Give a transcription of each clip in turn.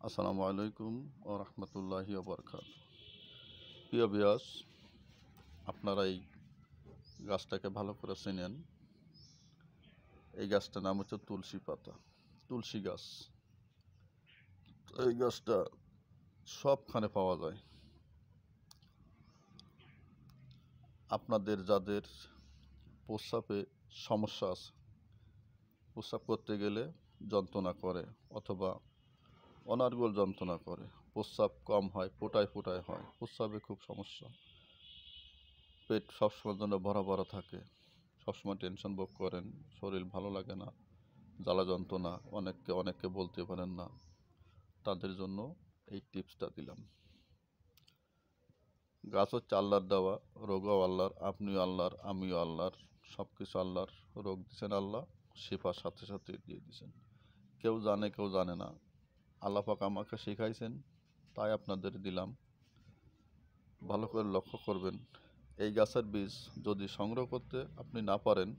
আসসালামু আলাইকুম ওয়া রাহমাতুল্লাহি ওয়া বারাকাতুহু। প্রিয় ভিউয়ার্স, আপনারা এই গাছটাকে ভালো করে চেনেন। এই গাছটার নাম হচ্ছে তুলসী পাতা, তুলসী গাছ। এই গাছটা সবখানে পাওয়া যায়। আপনাদের যাদের প্রস্রাবে সমস্যা আছে, প্রস্রাব করতে গেলে যন্ত্রণা করে অথবা অনার্গল যন্ত্রণা করে, প্রস্রাব কম হয়, ফোটায় ফোটায় হয়, প্রস্রাবে খুব সমস্যা, পেট সবসময়ের জন্য ভরা ভরা থাকে, সবসময় টেনশন ভোগ করেন, শরীর ভালো লাগে না, জ্বালা যন্ত্রণা, অনেককে বলতে পারেন না, তাদের জন্য এই টিপসটা দিলাম। গাছ হচ্ছে আল্লাহর দেওয়া, রোগও আল্লাহর, আপনিও আল্লাহর, আমিও আল্লাহর, সব কিছু আল্লাহর। রোগ দিচ্ছেন আল্লাহ, শিফার সাথে সাথে দিয়ে দিয়েছেন। কেউ জানে কেউ জানে না, আল্লাহ পাক আমাকে শেখাইছেন, তাই আপনাদের দিলাম। ভালো করে লক্ষ্য করবেন। এই গাছের বীজ যদি সংগ্রহ করতে আপনি না পারেন,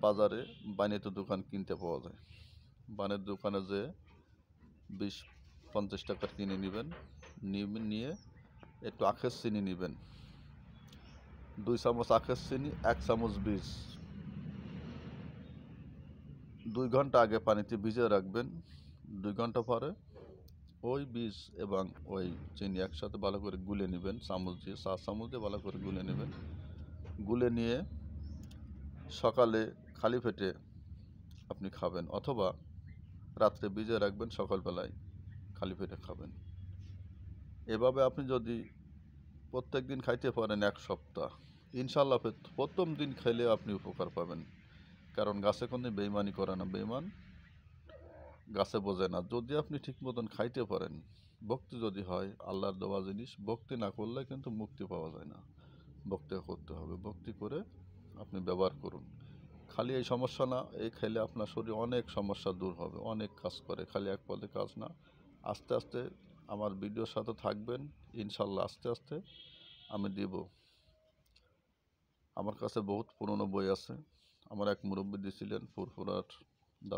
বাজারে বাণিজ্য দোকান কিনতে পাওয়া যায়। বানের দোকানে যে 20-50 টাকার কিনে নেবেন, নিয়ে একটু আখের চিনি নেবেন, 2 চামচ আখের চিনি, 1 চামচ বীজ, 2 ঘন্টা আগে পানিতে ভিজিয়ে রাখবেন। 2 ঘন্টা পরে ওই বীজ এবং ওই চিনি একসাথে ভালো করে গুলে নেবেন, চামচ দিয়ে 4 চামচ দিয়ে ভালো করে গুলে নেবেন। গুলে নিয়ে সকালে খালি পেটে আপনি খাবেন, অথবা রাত্রে ভিজিয়ে রাখবেন, সকালবেলায় খালি পেটে খাবেন। এভাবে আপনি যদি প্রত্যেক দিন খাইতে পারেন 1 সপ্তাহ, ইনশাল্লাহ প্রথম দিন খেলে আপনি উপকার পাবেন। কারণ গাছে কোনো বেইমানি করে না, বেইমান গাছে বোঝে না। যদি আপনি ঠিক মতন খাইতে পারেন, ভক্তি যদি হয়, আল্লাহর দেওয়া জিনিস ভক্তি না করলে কিন্তু মুক্তি পাওয়া যায় না। ভক্তি করতে হবে, ভক্তি করে আপনি ব্যবহার করুন। খালি এই সমস্যা না, এই খেলে আপনার শরীর অনেক সমস্যা দূর হবে, অনেক কাজ করে, খালি এক পদে কাজ না। আস্তে আস্তে আমার ভিডিওর সাথে থাকবেন, ইনশাল্লাহ আস্তে আস্তে আমি দিব। আমার কাছে বহুত পুরনো বই আছে। আমার এক মুরব্বী দিয়েছিলেন ফুরফুরার